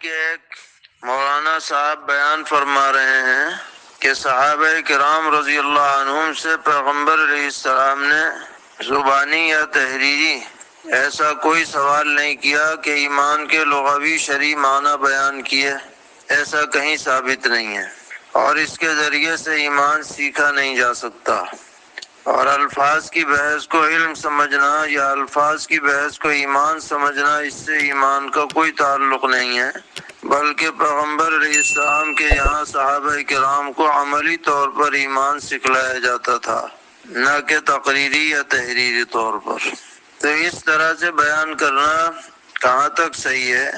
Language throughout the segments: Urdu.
کہ ایک مولانا صاحب بیان فرما رہے ہیں کہ صحابہ کرام رضی اللہ عنہم سے پیغمبر علیہ السلام نے زبانی یا تحریری ایسا کوئی سوال نہیں کیا کہ ایمان کے لغوی شرعی معنی بیان کیے، ایسا کہیں ثابت نہیں ہے، اور اس کے ذریعے سے ایمان سیکھا نہیں جا سکتا۔ اور الفاظ کی بحث کو علم سمجھنا یا الفاظ کی بحث کو ایمان سمجھنا، اس سے ایمان کا کوئی تعلق نہیں ہے، بلکہ پیغمبر علیہ السلام کے یہاں صحابہ کرام کو عملی طور پر ایمان سکھلایا جاتا تھا، نہ کہ تقریری یا تحریری طور پر۔ تو اس طرح سے بیان کرنا کہاں تک صحیح ہے؟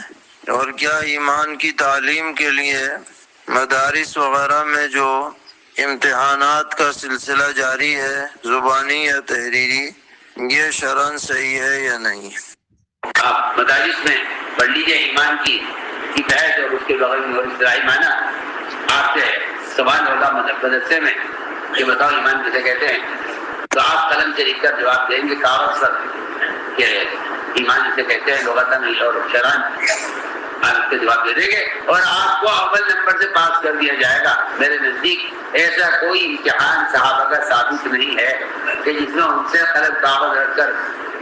اور کیا ایمان کی تعلیم کے لیے مدارس وغیرہ میں جو امتحانات کا سلسلہ جاری ہے، زبانی یا تحریری، یہ شرعاً صحیح ہے یا نہیں؟ آپ مدارس میں پڑھ لیجیے ایمان کی بحث اور اس کے لغوی اور اصطلاحی معنی۔ آپ سے سوال ہوگا مدرسے میں کہ بتاؤ ایمان کسے کہتے ہیں، تو آپ قلم سے لکھ کر جواب دیں گے کاغذ پر کہ ایمان جسے کہتے ہیں لغتاً اور شرعاً، آپ اس کے جواب دے دیں گے اور آپ کو اول نمبر سے پاس کر دیا جائے گا۔ میرے نزدیک ایسا کوئی امتحان صحابہ کا ثابت نہیں ہے کہ جس میں ان سے قلم کاغذ رکھ کر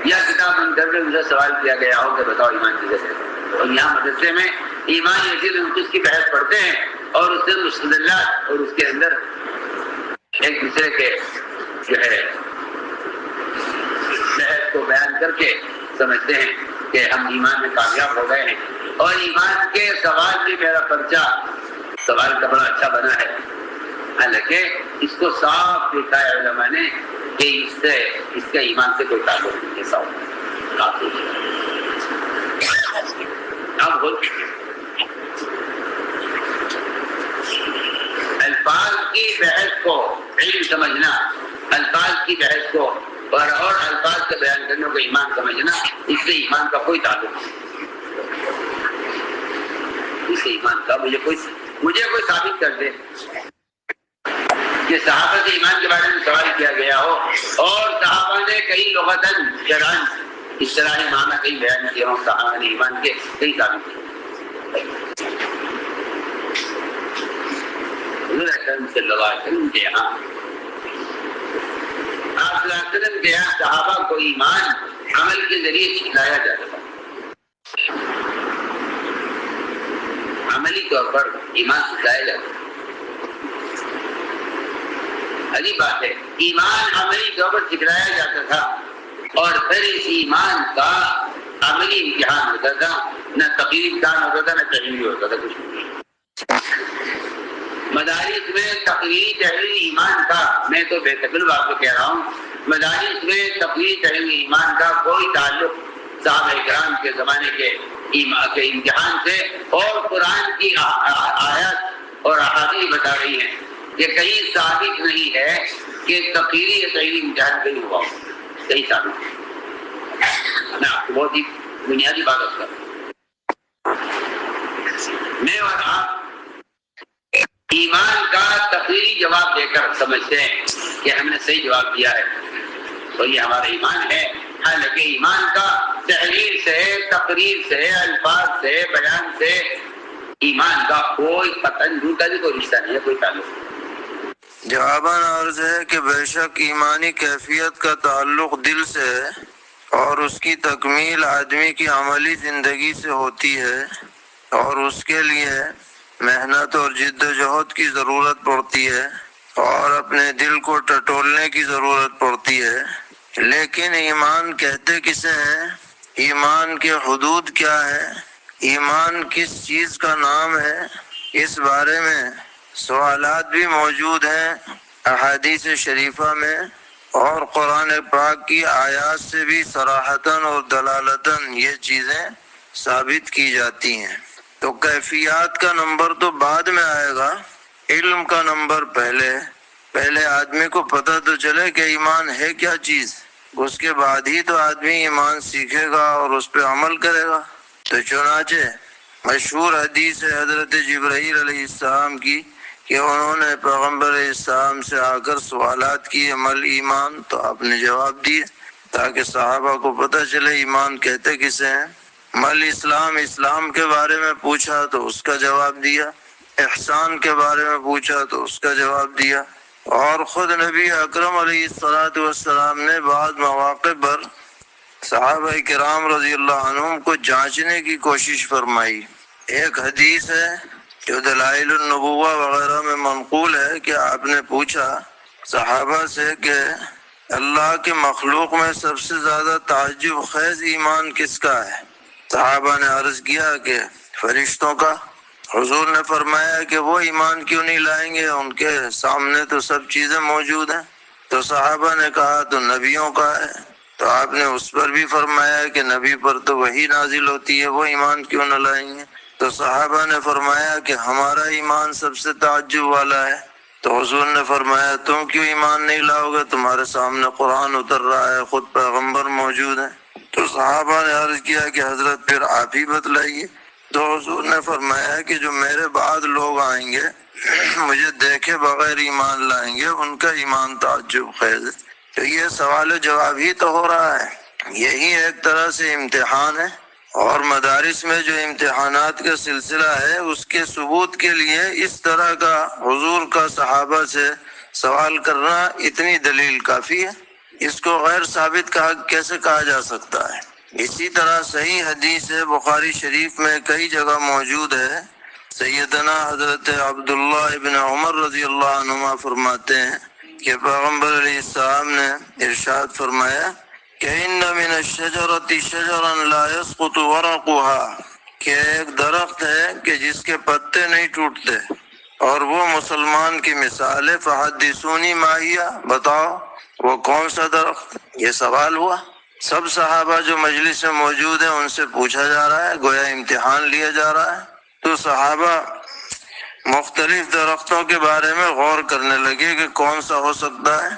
یا کتاب بند کر کے ان سے سوال کیا گیا ہو کہ بتاؤ ایمان کسے کہتے ہیں۔ اور یہاں مدرسے میں ایمان یزید انقص کی بحث پڑھتے ہیں اور اس سے مستدلات اور اس کے اندر ایک دوسرے کے جو ہے بحث کو بیان کر کے سمجھتے ہیں کہ ہم ایمان میں کامیاب ہو گئے ہیں۔ اور ایمان کے سوال میں میرا پرچہ سوال کا بڑا اچھا بنا ہے، حالانکہ اس کو صاف لکھا ہے علماء نے کہ اس کا ایمان سے کوئی تعلق نہیں ہے۔ اب الفاظ کی بحث کو علم سمجھنا، الفاظ کی بحث کو اور الفاظ کے بیان کرنے کو ایمان سمجھنا، اس سے ایمان کا کوئی تعلق نہیں۔ اس سے ایمان کا مجھے کوئی ثابت کر دے کہ صحابہ سے ایمان کے بارے میں سوال کیا گیا ہو اور صحابہ نے کئی لغتاً شرعاً اصطلاحی معنی کئی بیان کیا ہوں صحابہ نے ایمان کے، کئی ثابت کیا۔ حضور اکرم صلی اللہ علیہ وسلم کے یہاں آپ صلی اللہ علیہ وسلم کے یہاں صحابہ کو ایمان عمل کے ذریعے سکھلایا جاتا تھا، عملی طور پر ایمان سکھلایا جاتا تھا۔ عجیب بات ہے، ایمان عملی طور پر سکھلایا جاتا تھا اور پھر اس ایمان کا عملی امتحان ہوتا تھا، نہ تقریری امتحان ہوتا تھا نہ تحریری ہوتا تھا، کچھ نہیں۔ مدارس میں تقریری تحریری ایمان کا، میں تو بے تکلف آپ کو کہہ رہا ہوں، مدارس میں تقریری تحریری ایمان کا کوئی تعلق صحابہ کرام کے زمانے کے امتحان سے اور قرآن کی آیات اور احادیث بتا رہی ہیں کہ کہیں ثابت نہیں ہے کہ تقریری یا تحریری امتحان کہیں ہوا ہو، کہیں ثابت نہیں۔ میں آپ کو بہت ہی بنیادی بات کرتا ہوں، میں اور آپ ایمان کا تقریری جواب دے کر سمجھتے ہیں کہ ہم نے صحیح جواب دیا ہے تو یہ ہمارا ایمان ہے، حالانکہ ایمان کا تحریر سے، تقریر سے، الفاظ سے، بیان سے ایمان کا کوئی قطعاً جھوٹا بھی کوئی رشتہ نہیں ہے، کوئی تعلق نہیں۔ جواباً عرض ہے کہ بے شک ایمانی کیفیت کا تعلق دل سے ہے اور اس کی تکمیل آدمی کی عملی زندگی سے ہوتی ہے اور اس کے لیے محنت اور جد و جہد کی ضرورت پڑتی ہے اور اپنے دل کو ٹٹولنے کی ضرورت پڑتی ہے۔ لیکن ایمان کہتے کسے ہیں؟ ایمان کے حدود کیا ہے؟ ایمان کس چیز کا نام ہے؟ اس بارے میں سوالات بھی موجود ہیں احادیث شریفہ میں، اور قرآن پاک کی آیات سے بھی صراحتاً اور دلالتاً یہ چیزیں ثابت کی جاتی ہیں۔ تو کیفیات کا نمبر تو بعد میں آئے گا، علم کا نمبر پہلے آدمی کو پتہ تو چلے کہ ایمان ہے کیا چیز، اس کے بعد ہی تو آدمی ایمان سیکھے گا اور اس پہ عمل کرے گا۔ تو چنانچہ مشہور حدیث ہے حضرت جبرائیل علیہ السلام کی کہ انہوں نے پیغمبر علیہ السلام سے آ کر سوالات کیے عمل ایمان، تو آپ نے جواب دیے تاکہ صحابہ کو پتہ چلے ایمان کہتے کسے ہیں۔ مل اسلام، اسلام کے بارے میں پوچھا تو اس کا جواب دیا، احسان کے بارے میں پوچھا تو اس کا جواب دیا، اور خود نبی اکرم علیہ الصلوۃ والسلام نے بعض مواقع پر صحابہ کرام رضی اللہ عنہم کو جانچنے کی کوشش فرمائی۔ ایک حدیث ہے جو دلائل النبوہ وغیرہ میں منقول ہے کہ آپ نے پوچھا صحابہ سے کہ اللہ کے مخلوق میں سب سے زیادہ تعجب خیز ایمان کس کا ہے؟ صحابہ نے عرض کیا کہ فرشتوں کا۔ حضور نے فرمایا کہ وہ ایمان کیوں نہیں لائیں گے، ان کے سامنے تو سب چیزیں موجود ہیں۔ تو صحابہ نے کہا تو نبیوں کا ہے، تو آپ نے اس پر بھی فرمایا کہ نبی پر تو وحی نازل ہوتی ہے، وہ ایمان کیوں نہ لائیں گے؟ تو صحابہ نے فرمایا کہ ہمارا ایمان سب سے تعجب والا ہے۔ تو حضور نے فرمایا تم کیوں ایمان نہیں لاؤ گے؟ تمہارے سامنے قرآن اتر رہا ہے، خود پیغمبر موجود ہیں۔ تو صحابہ نے عرض کیا کہ حضرت پھر آپ ہی بتلائیے۔ تو حضور نے فرمایا کہ جو میرے بعد لوگ آئیں گے مجھے دیکھے بغیر ایمان لائیں گے، ان کا ایمان تعجب خیز ہے۔ تو یہ سوال و جواب ہی تو ہو رہا ہے، یہی ایک طرح سے امتحان ہے، اور مدارس میں جو امتحانات کا سلسلہ ہے اس کے ثبوت کے لیے اس طرح کا حضور کا صحابہ سے سوال کرنا اتنی دلیل کافی ہے، اس کو غیر ثابت کیسے کہا جا سکتا ہے؟ اسی طرح صحیح حدیث بخاری شریف میں کئی جگہ موجود ہے، سیدنا حضرت عبداللہ ابن عمر رضی اللہ عنہما فرماتے ہیں کہ پیغمبر علیہ السلام نے ارشاد فرمایا کہ ان من الشجرۃ شجرا لا يسقط ورقها، کہ ایک درخت ہے کہ جس کے پتے نہیں ٹوٹتے، اور وہ مسلمان کی مثال ہے۔ فحدثونی ما ہی، بتاؤ وہ کون سا درخت؟ یہ سوال ہوا، سب صحابہ جو مجلس میں موجود ہیں ان سے پوچھا جا رہا ہے، گویا امتحان لیا جا رہا ہے۔ تو صحابہ مختلف درختوں کے بارے میں غور کرنے لگے کہ کون سا ہو سکتا ہے،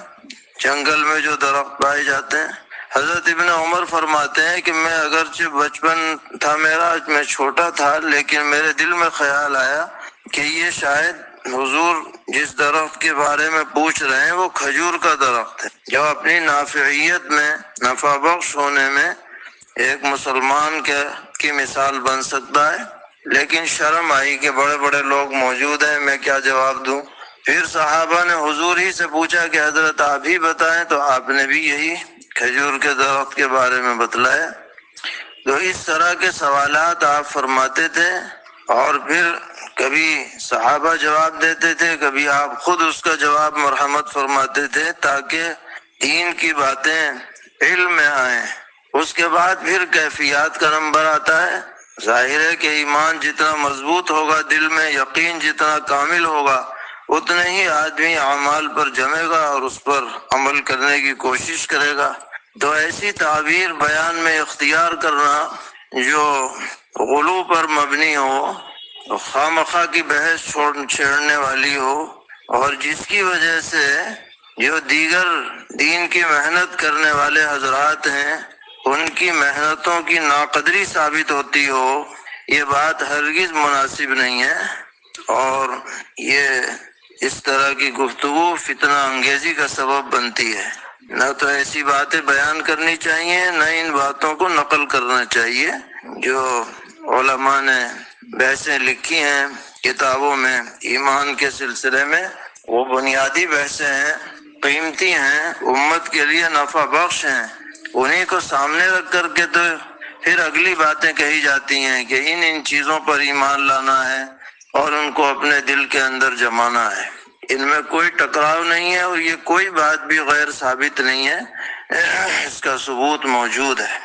جنگل میں جو درخت پائے جاتے ہیں۔ حضرت ابن عمر فرماتے ہیں کہ میں اگرچہ بچپن تھا میرا، میں چھوٹا تھا، لیکن میرے دل میں خیال آیا کہ یہ شاید حضور جس درخت کے بارے میں پوچھ رہے ہیں وہ کھجور کا درخت ہے، جو اپنی نافعیت میں، نفع بخش ہونے میں ایک مسلمان کی مثال بن سکتا ہے۔ لیکن شرم آئی کہ بڑے بڑے لوگ موجود ہیں، میں کیا جواب دوں؟ پھر صحابہ نے حضور ہی سے پوچھا کہ حضرت آپ ہی بتائیں، تو آپ نے بھی یہی کھجور کے درخت کے بارے میں بتلایا۔ تو اس طرح کے سوالات آپ فرماتے تھے، اور پھر کبھی صحابہ جواب دیتے تھے، کبھی آپ خود اس کا جواب مرحمت فرماتے تھے، تاکہ دین کی باتیں علم میں آئیں۔ اس کے بعد پھر کیفیات کا نمبر آتا ہے۔ ظاہر ہے کہ ایمان جتنا مضبوط ہوگا، دل میں یقین جتنا کامل ہوگا، اتنے ہی آدمی اعمال پر جمے گا اور اس پر عمل کرنے کی کوشش کرے گا۔ تو ایسی تعبیر بیان میں اختیار کرنا جو غلو پر مبنی ہو، خواہ مخواہ کی بحث چھیڑنے والی ہو، اور جس کی وجہ سے جو دیگر دین کی محنت کرنے والے حضرات ہیں ان کی محنتوں کی ناقدری ثابت ہوتی ہو، یہ بات ہرگز مناسب نہیں ہے، اور یہ اس طرح کی گفتگو فتنہ انگیزی کا سبب بنتی ہے۔ نہ تو ایسی باتیں بیان کرنی چاہیے، نہ ان باتوں کو نقل کرنا چاہیے۔ جو علماء نے بحثیں لکھی ہیں کتابوں میں ایمان کے سلسلے میں، وہ بنیادی بحثیں ہیں، قیمتی ہیں، امت کے لیے نفع بخش ہیں، انہیں کو سامنے رکھ کر کے تو پھر اگلی باتیں کہی جاتی ہیں کہ ان چیزوں پر ایمان لانا ہے اور ان کو اپنے دل کے اندر جمانا ہے۔ ان میں کوئی ٹکراؤ نہیں ہے، اور یہ کوئی بات بھی غیر ثابت نہیں ہے، اس کا ثبوت موجود ہے۔